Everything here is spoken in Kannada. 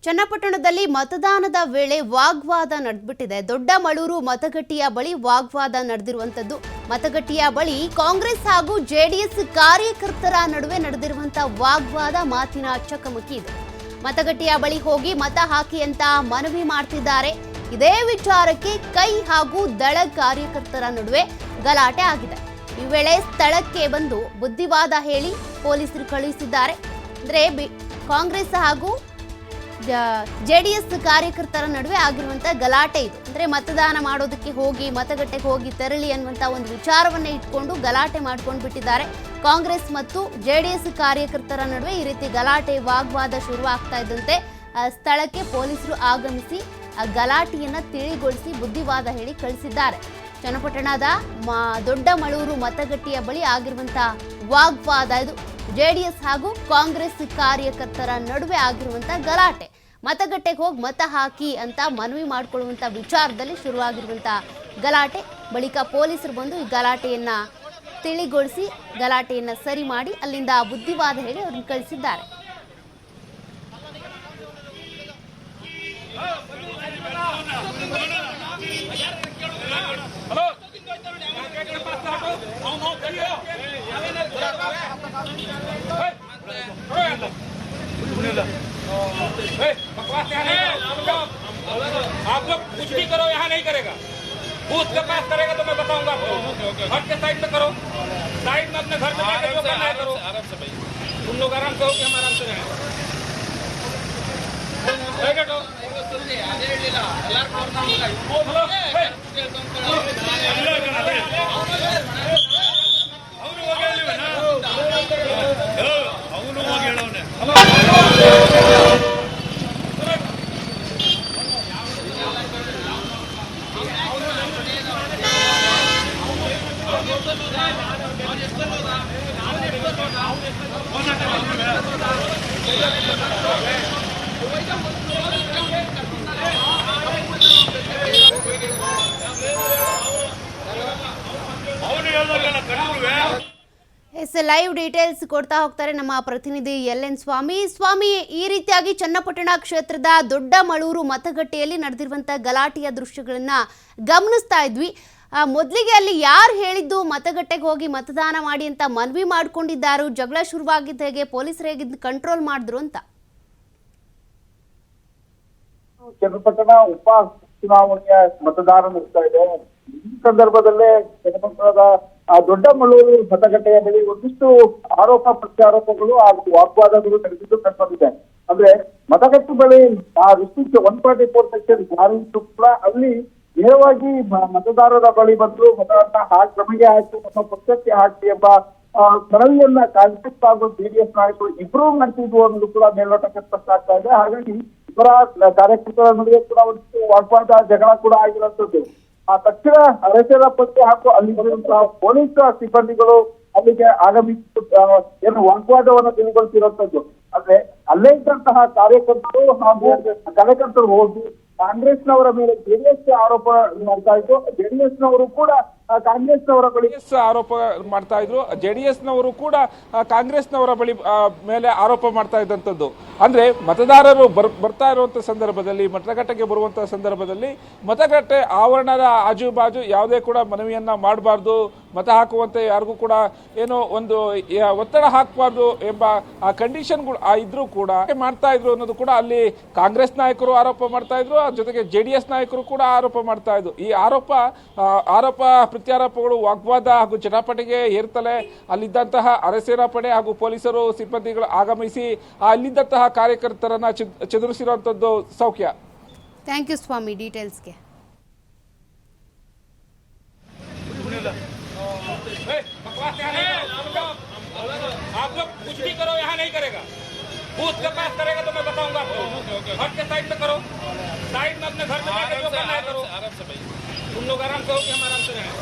ಚನ್ನಪಟ್ಟಣದಲ್ಲಿ ಮತದಾನದ ವೇಳೆ ವಾಗ್ವಾದ ನಡೆದಿದೆ. ದೊಡ್ಡಮಳೂರು ಮತಗಟ್ಟೆಯ ಬಳಿ ವಾಗ್ವಾದ ನಡೆದಿರುವಂತದ್ದು. ಮತಗಟ್ಟೆಯ ಬಳಿ ಕಾಂಗ್ರೆಸ್ ಹಾಗೂ ಜೆಡಿಎಸ್ ಕಾರ್ಯಕರ್ತರ ನಡುವೆ ನಡೆದಿರುವಂತಹ ವಾಗ್ವಾದ ಮಾತಿನ ಚಕಮಕಿ ಇದೆ. ಮತಗಟ್ಟೆಯ ಬಳಿ ಹೋಗಿ ಮತ ಹಾಕಿ ಅಂತ ಮನವಿ ಮಾಡ್ತಿದ್ದಾರೆ. ಇದೇ ವಿಚಾರಕ್ಕೆ ಕೈ ಹಾಗೂ ದಳ ಕಾರ್ಯಕರ್ತರ ನಡುವೆ ಗಲಾಟೆ ಆಗಿದೆ. ಈ ವೇಳೆ ಸ್ಥಳಕ್ಕೆ ಬಂದು ಬುದ್ಧಿವಾದ ಹೇಳಿ ಪೊಲೀಸರು ಕಳುಹಿಸಿದ್ದಾರೆ. ಅಂದ್ರೆ ಕಾಂಗ್ರೆಸ್ ಹಾಗೂ ಜೆಡಿಎಸ್ ಕಾರ್ಯಕರ್ತರ ನಡುವೆ ಆಗಿರುವಂತಹ ಗಲಾಟೆ ಇದು. ಅಂದ್ರೆ ಮತದಾನ ಮಾಡೋದಕ್ಕೆ ಹೋಗಿ ಮತಗಟ್ಟೆಗೆ ಹೋಗಿ ತೆರಳಿ ಅನ್ನುವಂತ ಒಂದು ವಿಚಾರವನ್ನ ಇಟ್ಕೊಂಡು ಗಲಾಟೆ ಮಾಡ್ಕೊಂಡು ಬಿಟ್ಟಿದ್ದಾರೆ. ಕಾಂಗ್ರೆಸ್ ಮತ್ತು ಜೆಡಿಎಸ್ ಕಾರ್ಯಕರ್ತರ ನಡುವೆ ಈ ರೀತಿ ಗಲಾಟೆ ವಾಗ್ವಾದ ಶುರು ಆಗ್ತಾ ಇದ್ದಂತೆ ಸ್ಥಳಕ್ಕೆ ಪೊಲೀಸರು ಆಗಮಿಸಿ ಗಲಾಟೆಯನ್ನ ತಿಳಿಗೊಳಿಸಿ ಬುದ್ಧಿವಾದ ಹೇಳಿ ಕಳಿಸಿದ್ದಾರೆ. ಚನ್ನಪಟ್ಟಣದ ದೊಡ್ಡಮಳೂರು ಮತಗಟ್ಟೆಯ ಬಳಿ ಆಗಿರುವಂತಹ ವಾಗ್ವಾದ ಇದು. ಜೆಡಿಎಸ್ ಹಾಗೂ ಕಾಂಗ್ರೆಸ್ ಕಾರ್ಯಕರ್ತರ ನಡುವೆ ಆಗಿರುವಂತಹ ಗಲಾಟೆ. ಮತಗಟ್ಟೆಗೆ ಹೋಗಿ ಮತ ಹಾಕಿ ಅಂತ ಮನವಿ ಮಾಡಿಕೊಳ್ಳುವಂತ ವಿಚಾರದಲ್ಲಿ ಶುರುವಾಗಿರುವಂತಹ ಗಲಾಟೆ. ಬಳಿಕ ಪೊಲೀಸರು ಬಂದು ಈ ಗಲಾಟೆಯನ್ನ ತಿಳಿಗೊಳಿಸಿ ಗಲಾಟೆಯನ್ನ ಸರಿ ಮಾಡಿ ಅಲ್ಲಿಂದ ಬುದ್ಧಿವಾದ ಹೇಳಿ ಅವ್ರನ್ನ ಕಳಿಸಿದ್ದಾರೆ. आप लोग कुछ भी करो, यहाँ नहीं करेगा। बूथ के पास करेगा तो मैं बताऊंगा आपको। हट के साइड में करो, साइड में अपने घर में जो करना है करो। आराम से भाई, तुम लोग आराम से हो कि हम आराम से रहें। ಲೈವ್ ಡೀಟೇಲ್ಸ್ ಕೊಡ್ತಾ ಹೋಗ್ತಾರೆ ನಮ್ಮ ಪ್ರತಿನಿಧಿ ಎಲ್.ಎನ್. ಸ್ವಾಮಿ, ಈ ರೀತಿಯಾಗಿ ಚನ್ನಪಟ್ಟಣ ಕ್ಷೇತ್ರದ ದೊಡ್ಡಮಳೂರು ಮತಗಟ್ಟೆಯಲ್ಲಿ ನಡೆದಿರುವಂತಹ ಗಲಾಟೆಯ ದೃಶ್ಯಗಳನ್ನ ಗಮನಿಸ್ತಾ ಇದ್ವಿ. ಮೊದಲಿಗೆ ಅಲ್ಲಿ ಯಾರು ಹೇಳಿದ್ದು ಮತಗಟ್ಟೆಗೆ ಹೋಗಿ ಮತದಾನ ಮಾಡಿ ಅಂತ ಮನವಿ ಮಾಡ್ಕೊಂಡಿದ್ದಾರು? ಜಗಳ ಶುರುವಾಗಿದ್ದ ಹೇಗೆ? ಪೊಲೀಸರು ಹೇಗೆ ಕಂಟ್ರೋಲ್ ಮಾಡಿದ್ರು ಅಂತ? ಚನ್ನಪಟ್ಟಣ ಉಪ ಚುನಾವಣೆಯ ಮತದಾನ ನಡೆಸ್ತಾ ಇದೆ. ಈ ಸಂದರ್ಭದಲ್ಲೇ ಚನ್ನಪಟ್ಟಣದ ದೊಡ್ಡಮಳೂರು ಮತಗಟ್ಟೆಯ ಬಳಿ ಒಂದಿಷ್ಟು ಆರೋಪ ಪ್ರತ್ಯಾರೋಪಗಳು ಹಾಗೂ ವಾಗ್ವಾದಗಳು ನಡೆದಿದ್ದು ಕಂಡುಬಂದಿದೆ. ಅಂದ್ರೆ ಮತಗಟ್ಟೆ ಬಳಿ ರಿಸ್ಟ್ರಿಕ್ಟ್ 144 ಸೆಕ್ಷನ್ ಜಾರಿ ಇದ್ದು ಕೂಡ ಅಲ್ಲಿ ನೇರವಾಗಿ ಮತದಾರರ ಬಳಿ ಬಂದು ಮತವನ್ನ ಕ್ರಮಿಗೆ ಹಾಕಿ ನಮ್ಮ ಪಕ್ಷಕ್ಕೆ ಹಾಕಿ ಎಂಬ ಮನವಿಯನ್ನ ಕಾಂಗ್ರೆಸ್ ಹಾಗೂ ಜೆಡಿಎಸ್ ನಾಯಕರು ಇಬ್ಬರೂ ನಡೆಸಿದ್ವು ಅನ್ನೋದು ಕೂಡ ಮೇಲ್ನೋಟಕ್ಕೆ ಸ್ಪಷ್ಟ ಆಗ್ತಾ ಇದೆ. ಹಾಗಾಗಿ ಇವರ ಕಾರ್ಯಕರ್ತರ ನಡುವೆ ಕೂಡ ಒಂದು ವಾಗ್ವಾದ ಜಗಳ ಕೂಡ ಆಗಿರುವಂತದ್ದು. ಆ ತಕ್ಷಣ ಅರೆಸೇನಾ ಪತ್ತೆ ಹಾಗೂ ಅಲ್ಲಿ ಬರುವಂತಹ ಪೊಲೀಸ್ ಸಿಬ್ಬಂದಿಗಳು ಅಲ್ಲಿಗೆ ಆಗಮಿಸಿ ಏನು ವಾಗ್ವಾದವನ್ನು ತಿಳಿಗೊಳಿಸಿರುವಂತದ್ದು. ಅಂದ್ರೆ ಅಲ್ಲೇ ಇದ್ದಂತಹ ಕಾರ್ಯಕರ್ತರು ಹೋಗಿ ಕಾಂಗ್ರೆಸ್ನವರ ಮೇಲೆ ಜೆಡಿಎಸ್ ಆರೋಪ ಮಾಡ್ತಾ ಇದ್ರು. ಜೆಡಿಎಸ್ನವರು ಕೂಡ ಕಾಂಗ್ರೆಸ್ನವರ ಬಳಿ ಆರೋಪ ಮಾಡ್ತಾ ಇದ್ರು. ಜೆಡಿಎಸ್ನವರು ಕೂಡ ಕಾಂಗ್ರೆಸ್ನವರ ಬಳಿ ಮೇಲೆ ಆರೋಪ ಮಾಡ್ತಾ ಇದ್ದಂಥದ್ದು. ಅಂದ್ರೆ ಮತದಾರರು ಬರ್ತಾ ಇರುವಂತ ಸಂದರ್ಭದಲ್ಲಿ, ಮತಗಟ್ಟೆಗೆ ಬರುವಂತಹ ಸಂದರ್ಭದಲ್ಲಿ ಮತಗಟ್ಟೆ ಆವರಣದ ಆಜುಬಾಜು ಯಾವುದೇ ಕೂಡ ಮನವಿಯನ್ನ ಮಾಡಬಾರ್ದು, ಮತ ಹಾಕುವಂತೆ ಯಾರಿಗೂ ಕೂಡ ಏನೋ ಒಂದು ಒತ್ತಡ ಹಾಕಬಾರ್ದು ಎಂಬ ಆ ಕಂಡೀಷನ್ಗಳು ಇದ್ರೂ ಕೂಡ ಮಾಡ್ತಾ ಇದ್ರು ಅನ್ನೋದು ಕೂಡ ಅಲ್ಲಿ ಕಾಂಗ್ರೆಸ್ ನಾಯಕರು ಆರೋಪ ಮಾಡ್ತಾ ಇದ್ರು. ಜೊತೆಗೆ ಜೆಡಿಎಸ್ ನಾಯಕರು ಕೂಡ ಆರೋಪ ಮಾಡ್ತಾ ಇದ್ರು. ಈ ಆರೋಪ ಪ್ರತ್ಯಾರೋಪಗಳು ವಾಗ್ವಾದ ಹಾಗೂ ಜಟಾಪಟಿಗೆ ಏರ್ತಲೆ ಅಲ್ಲಿದ್ದಂತಹ ಅರೆಸೇನಾ ಪಡೆ ಹಾಗೂ ಪೊಲೀಸರು ಸಿಬ್ಬಂದಿಗಳು ಆಗಮಿಸಿ ಅಲ್ಲಿದ್ದಂತಹ ಕಾರ್ಯಕರ್ತರನ್ನ ಚದುರಿಸಿರುವಂತದ್ದು. ಸೌಖ್ಯ. ಥ್ಯಾಂಕ್ ಯು ಸ್ವಾಮಿ ಡೀಟೇಲ್ಸ್ಗೆ. आप लोग कुछ भी करो, यहाँ नहीं करेगा। बूथ के पास करेगा तो मैं बताऊंगा आपको। हट के साइड में करो, साइड में अपने घर में जो करना है करो। आराम से भाई, तुम लोग आराम से हो कि हम आराम से रहें।